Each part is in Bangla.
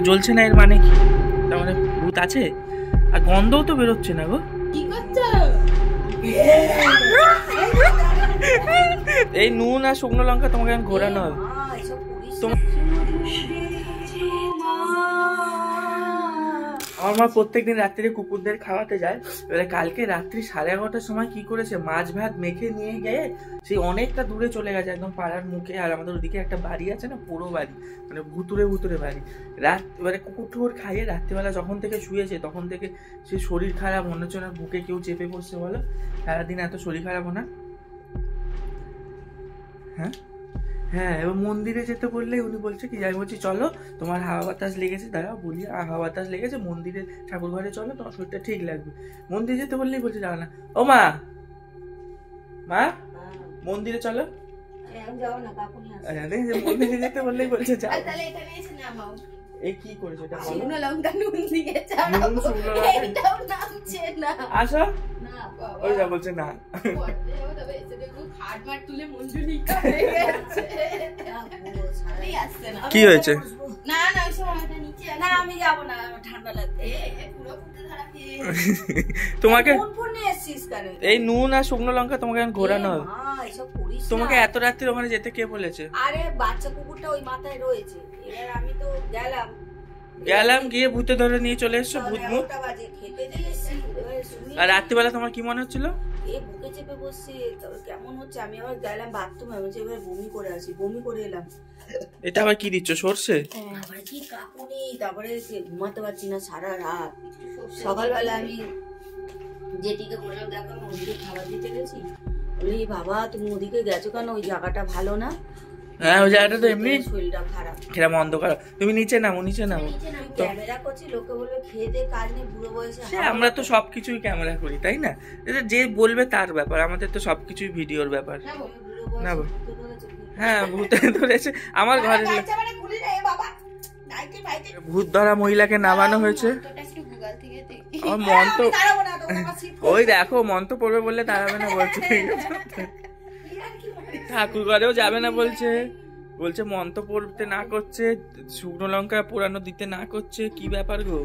জ্বলছে না এর মানে কি? তার মানে ভূত আছে। আর গন্ধও তো বেরোচ্ছে না গো। কি করছো? এই নুন আর শুকনো লঙ্কা তোমাকে ঘোরানো হবে। আমার মা প্রত্যেকদিন রাত্রে কুকুরদের খাওয়াতে যায়। এবারে কালকে রাত্রি 11:30টার সময় কি করেছে, মাছ ভাত মেখে নিয়ে গিয়ে সেই অনেকটা দূরে চলে গেছে, একদম পাড়ার মুখে। আর আমাদের ওদিকে একটা বাড়ি আছে না, পুরো বাড়ি, মানে ভুতুরে ভুতুরে বাড়ি। এবারে কুকুর টুকুর খাইয়ে রাত্রিবেলা যখন থেকে শুয়েছে তখন থেকে সে শরীর খারাপ, মনে হচ্ছে না বুকে কেউ চেপে বসছে। বলো সারাদিন এত শরীর খারাপ না? হ্যাঁ হ্যাঁ, এবার মন্দিরে যেতে বললেই উনি বলছে কি, আমি বলছি চলো তোমার হাওয়া বাতাস লেগেছে, দাঁড়াও বলি হাওয়া বাতাস লেগেছে, মন্দিরে ঠাকুর ঘরে চলো, তোমার শরীরটা ঠিক লাগবে। মন্দিরে যেতে বললেই বলছে যাও না। ও মা, মা মন্দিরে চলো। মন্দিরে যেতে বললেই বলছে যাও। এই কি করেছে এটা বলো? শুকনো লঙ্কা নুন দিয়ে নুন শুকনো এটাও নামছে না। আসো। না বাবা, ওই যা বলছে না। তবে এসে দেখো খাটমাট তুলে মঞ্জুলিকা হয়ে গেছে। ছাড়াই আসছে না। কি হয়েছে? না না ওই সময়টা নিচে না, আমি যাব না, আমার ঠান্ডা লাগছে। পুরো ফুটে ধরাকে তোমাকে কোন ফোনে এসেছিস কেন? এই নুন আর শুকনো লঙ্কা তোমাকে ঘোরানো হবে। মা এসব করিস না। তোমাকে এত রাত্রে ওখানে যেতে কে বলেছে? আরে বাচ্চা কুকুরটা ওই মাথায় রয়েছে। এবার আমি তো গেলাম গিয়ে ভূতে ধরে নিয়ে চলে এসছো। ভূত মুখ। খেতে দিয়েছি। আর রাত্রিবেলা তোমার কি মনে হচ্ছিল? বুকে চেপে বসছে, কেমন হচ্ছে। আমি আবার গেলাম বাথরুমে, এবার বমি করে আসি, বমি করে এলাম। এটা আবার কি দিচ্ছ, সর্ষে? আবার কি কাঁপুনি, তারপরে ঘুমাতে পারছি না সারা রাত। সকালবেলা আমি জেঠিকে বললাম, দেখো আমি ওদিকে খাবার দিতে গেছি। বলি বাবা তুমি ওদিকে গেছো কেন, ওই জায়গাটা ভালো না। হ্যাঁ ওই জায়গাটা তো এমনি শরীরটা খারাপ, এরকম অন্ধকার। তুমি নিচে নামো, নিচে নামো। ক্যামেরা করছি, লোকে বলবে খেয়ে দে কাজ নেই, বুড়ো বয়সে। আমরা তো সবকিছুই ক্যামেরা করি, তাই না? এটা যে বলবে তার ব্যাপার, আমাদের তো সবকিছুই ভিডিওর ব্যাপার। না হ্যাঁ ভূতে ধরেছে আমার ঘরে। ভূত ধরা মহিলাকে নামানো হয়েছে। আমার মন তো ওই দেখো মন তো পড়বে বললে দাঁড়াবে না বলছে। ঠাকুর ঘরেও যাবে না বলছে, বলছে মন্ত্র পড়তে না করছে, শুকনো লঙ্কা পোড়ানো দিতে না করছে। কি ব্যাপার গো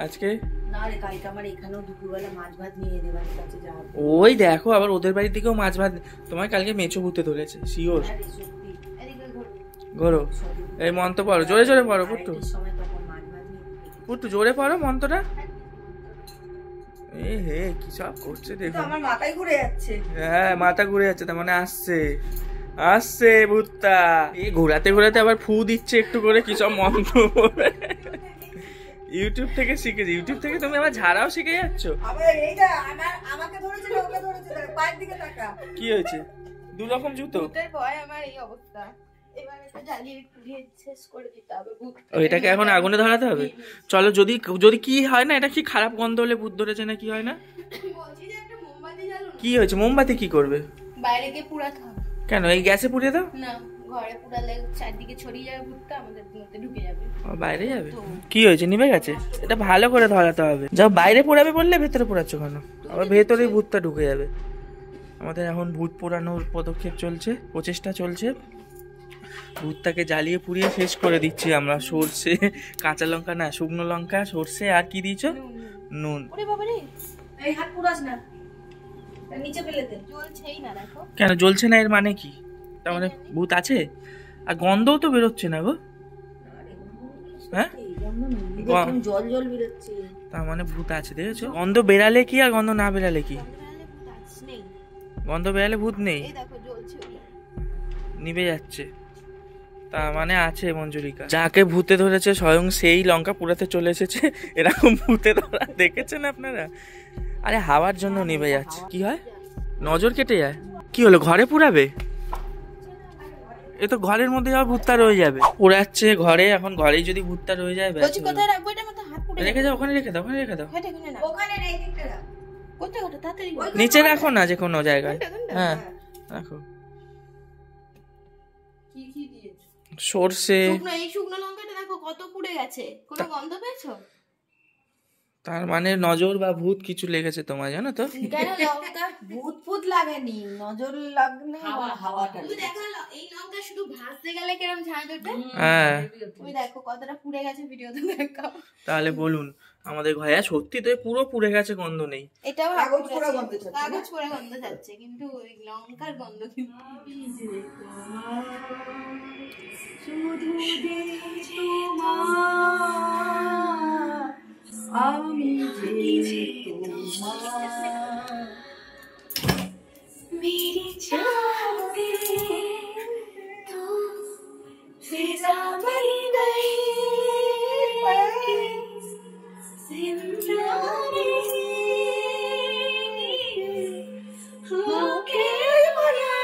আজকে? ওই দেখো আবার ওদের বাড়ির দিকেও মাছ ভাত। তোমার কালকে মেচো ভূতে ধরেছে শিওর। ঘোরো এই মন্ত্র পড়ো, জোরে জোরে পড়ো পুট্টু, পুট্টু জোরে পড়ো মন্ত্রটা। এ হে কি সব করছে দেখো, আমার মাথায় ঘুরে যাচ্ছে। হ্যাঁ মাথা ঘুরে যাচ্ছে, তার মানে আসছে আসছে ভূতটা। এই ঘোরাতে ঘোরাতে আবার ফু দিচ্ছে একটু করে কি সব মন্ত্র। ইউটিউব থেকে শিখেছি। ইউটিউব থেকে তুমি আবার ঝাড়াও শিখে যাচ্ছ। কি হয়েছে? দু রকম জুতো। এটাকে এখন আগুনে ধরাতে হবে। চলো যদি যদি কি হয় না, এটা কি খারাপ গন্ধ হলে ভূত ধরেছে না কি হয় না? কি হয়েছে? মোমবাতি কি করবে? বাইরে গিয়ে পুড়াতে হবে। কেন এই গ্যাসে পুড়িয়ে দাও না, ঘরে পুড়ালে চারদিকে ছড়িয়ে যাবে ভূতটা, আমাদের মধ্যে ঢুকে যাবে। বাইরে যাবে? কি হয়েছে? নিভে গেছে? এটা ভালো করে ধরাতে হবে। যাও বাইরে পোড়াবে বললে ভেতরে পোড়াচ্ছ কেন? আবার ভেতরেই ভূতটা ঢুকে যাবে। আমাদের এখন ভূত পোড়ানোর পদক্ষেপ চলছে, প্রচেষ্টা চলছে। ভূতটাকে জ্বালিয়ে পুড়িয়ে শেষ করে দিচ্ছি আমরা। সর্ষে, কাঁচা লঙ্কা না শুকনো লঙ্কা, সর্ষে আর কি দিয়েছো? নুন। এই হাত পুরাস না, নিচে ফেলে দে। জ্বলছেই না দেখো। কেন জ্বলছে না এর মানে কি? তার মানে ভূত আছে। আর গন্ধও তো বেরোচ্ছে না গো। হ্যাঁ জল জল বেরোচ্ছে, তার মানে ভূত আছে। দেখেছো? গন্ধ বেরালে কি আর গন্ধ না বেরালে কি? গন্ধ বেরালে ভূত নেই, নিভে যাচ্ছে, তার মানে আছে মঞ্জুরিকা। যাকে ভূতে ধরেছে স্বয়ং সেই লঙ্কা পুড়াতে চলে এসেছে। এরকম ভূতে ধরা দেখেছেন আপনারা? আরে হাওয়ার জন্য নিভে যাচ্ছে। কি হয়? নজর কেটে যায়। কি হলো? ঘরে পুড়াবে? এ তো ঘরের মধ্যে আবার ভূতটা রয়ে যাবে। পোড়াচ্ছে ঘরে, এখন ঘরেই যদি ভূতটা রয়ে যায় কোথায় রাখবো এটা? মতো হাত পুড়ে রেখে দাও, ওখানে রেখে দাও, ওখানে রেখে দাও। ওখানে রেখে দাও। কোথায় কোথায় তাড়াতাড়ি নিচে রাখো না, যে কোনো জায়গায়। হ্যাঁ রাখো। কি কি দিয়েছো? সরষে, এই শুকনো লঙ্কাটা দেখো কত পুড়ে গেছে, কোনো গন্ধ পেয়েছো? তার মানে নজর বা ভূত কিছু লেগেছে তোমার, জানো তো? কেন লঙ্কা ভূত ফুত লাগেনি, নজর লাগলে হাওয়াটা। তুমি দেখো এই লঙ্কা শুধু ভাজতে গেলে কিরকম ঝাঁঝ ওঠে। হ্যাঁ তুমি দেখো কতটা পুড়ে গেছে, ভিডিওতে দেখো। তাহলে বলুন আমাদের ঘরে সত্যি তো পুরো পুড়ে গেছে, গন্ধ নেই। এটাও কাগজ পোড়া গন্ধ যাচ্ছে। কাগজ পোড়া গন্ধ যাচ্ছে, কিন্তু ওই লঙ্কার গন্ধ কিন্তু। শুধু যে তোমার, আমি যে তোমার, मेरी चाहते तो फिजा बन गई जिंदगानी होके बना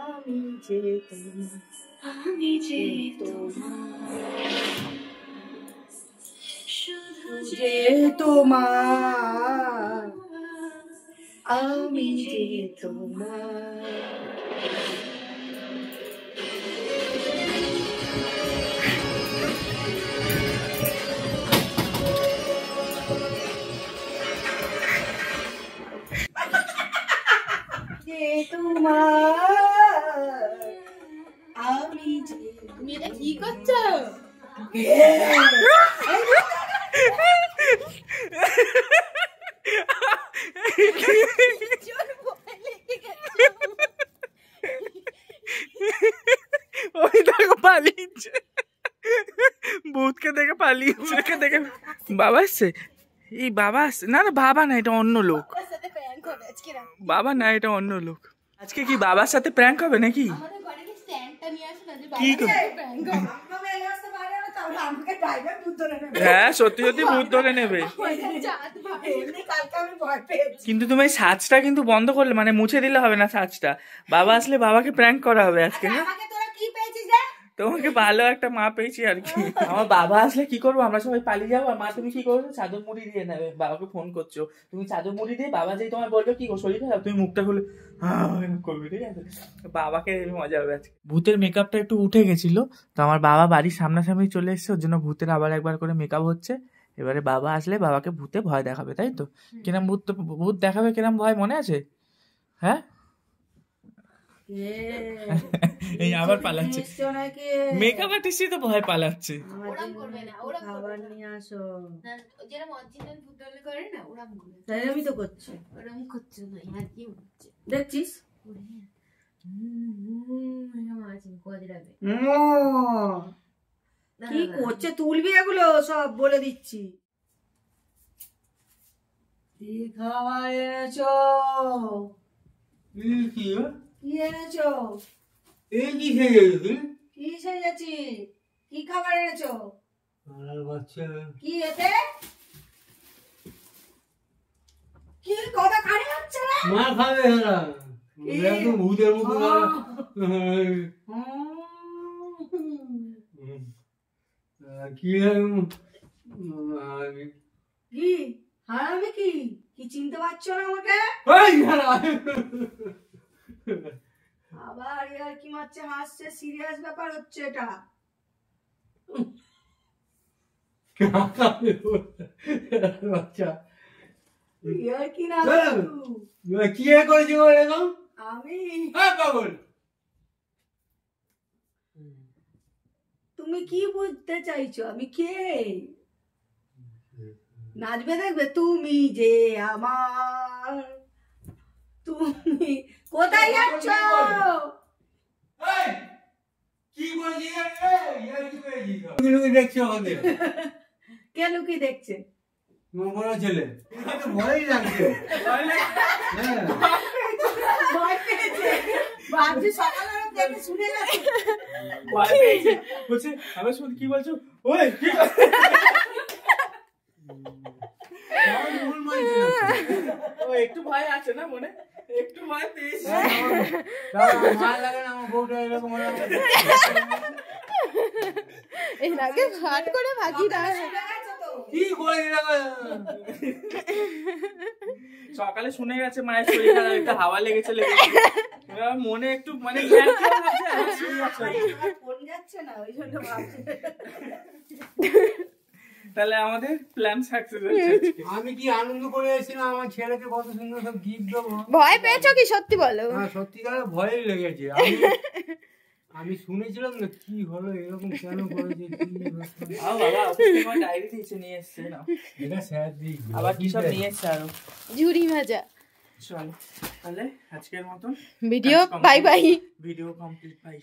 আমি যে তোমার, আমি যে তোমার শুধু যে তোমার, আমি যে তোমার। যে তোমার, আমি যে তুমি এটা কি করছো? ওই দেখো পালিয়েছে, ভূতকে দেখে পালিয়েছে। দেখে বাবা আসছে, এই বাবা আসছে। না না বাবা না, এটা অন্য লোক। ওর সাথে প্র্যাঙ্ক হবে আজকে রাতে। বাবা না, এটা অন্য লোক। আজকে কি বাবার সাথে প্র্যাঙ্ক হবে নাকি? আমাদের ঘরে কি স্ট্যান্ডটা নিয়ে আসো না, যে কি বাবার করে? সাথে প্র্যাঙ্ক হবে। হ্যাঁ সত্যি সত্যি ভূত ধরে নেবে। চাঁদ ভাই। কিন্তু তুমি এই সাজটা কিন্তু বন্ধ করলে, মানে মুছে দিলে হবে না সাজটা। বাবা আসলে বাবাকে প্র্যাঙ্ক করা হবে আজকে না? তোমাকে ভালো একটা মা পেয়েছি আর কি। আমার বাবা আসলে কি করবো, আমরা সবাই পালিয়ে যাবো। আর মা তুমি কি করছো, চাদর মুড়ি দিয়ে নেবে। বাবাকে ফোন করছো, তুমি চাদর মুড়ি দিয়ে, বাবা যেই তোমায় বলবে কি গো শরীর খারাপ, তুমি মুখটা খুলে করবে, ঠিক আছে? বাবাকে মজা হবে আজকে। ভূতের মেকআপটা একটু উঠে গেছিল, তো আমার বাবা বাড়ির সামনাসামনি চলে এসছে, ওর জন্য ভূতের আবার একবার করে মেকআপ হচ্ছে। এবারে বাবা আসলে বাবাকে ভূতে ভয় দেখাবে, তাই তো? কিরম ভূত দেখাবে, কিরম ভয় মনে আছে? হ্যাঁ এই আবার পালাচ্ছে, মেকআপ আর্টিস্টই তো ভয় পালাচ্ছে। ওরম করবে না, ওরম খাবার করবে না। নিয়ে আসো। না, যেরকম অরিজিনাল ভূতলে করে না, ওরম করে। তাই আমি তো করছি, ওরম করছো না, আর কি হচ্ছে? দেখছিস? এরকম আছে গজরাবে। কি করছে, তুলবি এগুলো সব, বলে দিচ্ছি। কি খাবার এনেছো? কি এনেছো? কি সেজেছি? কি খাবার এনেছো? কি এতে? কি কথা কানে হচ্ছে না? মা খাবে না, একদম ভূতের মতো। কি কি হারামি, কি কি চিনতে পারছো না আমাকে? আবার ইয়ার কি মারছে, হাসছে, সিরিয়াস ব্যাপার হচ্ছে এটা। বাচ্চা ইয়ার কি না কি করেছি এরকম? আমি, পাগল তুমি কি বুঝতে চাইছো আমি কে? নাচবে দেখবে, তুমি যে আমার, তুমি কোথায় যাচ্ছ? কি দেখছো আমাদের? কেন কি দেখছে? বড় ছেলে ভয়ই লাগছে। ভয় পেয়েছে, ভাবছি সকালে দেখে শুনে যাচ্ছে। ভয় পেয়েছে, বলছে আমি শুন কি বলছো, ওই কি ও একটু ভয় আছে না মনে, একটু ভয় পেয়েছি। মার লাগে না আমার বউটা এরকম এর আগে ঘাট করে ভাগি না। শুনে গেছে তো? কি করে দিলাম? সকালে শুনে গেছে মায়ের শরীর খারাপ, একটু হাওয়া লেগেছে। এবার মনে একটু মানে জ্ঞান ফেরা হচ্ছে, আবার শুয়ে আছে। আমার ফোন যাচ্ছে না, ওই জন্য ভাবছি। তাহলে আমাদের প্ল্যান সাকসেস হচ্ছে আজকে। আমি কি আনন্দ করে এসেছিলাম আমার ছেলেকে কত সুন্দর সব গিফট দেবো। ভয় পেয়েছো কি সত্যি বলো? হ্যাঁ সত্যিকার ভয়ই লেগেছে। আমি শুনেছিলাম না কি হলো, এরকম কেন করেছে, কি ব্যাপার। বাবা অফিস থেকে আমার ডায়েরি দিয়েছে, নিয়ে এসছে না। এটা স্যার দিক আবার কি সব নিয়ে এসছে আরো। ঝুড়ি ভাজা। চলো তাহলে আজকের মতন video bye bye. Video complete, by.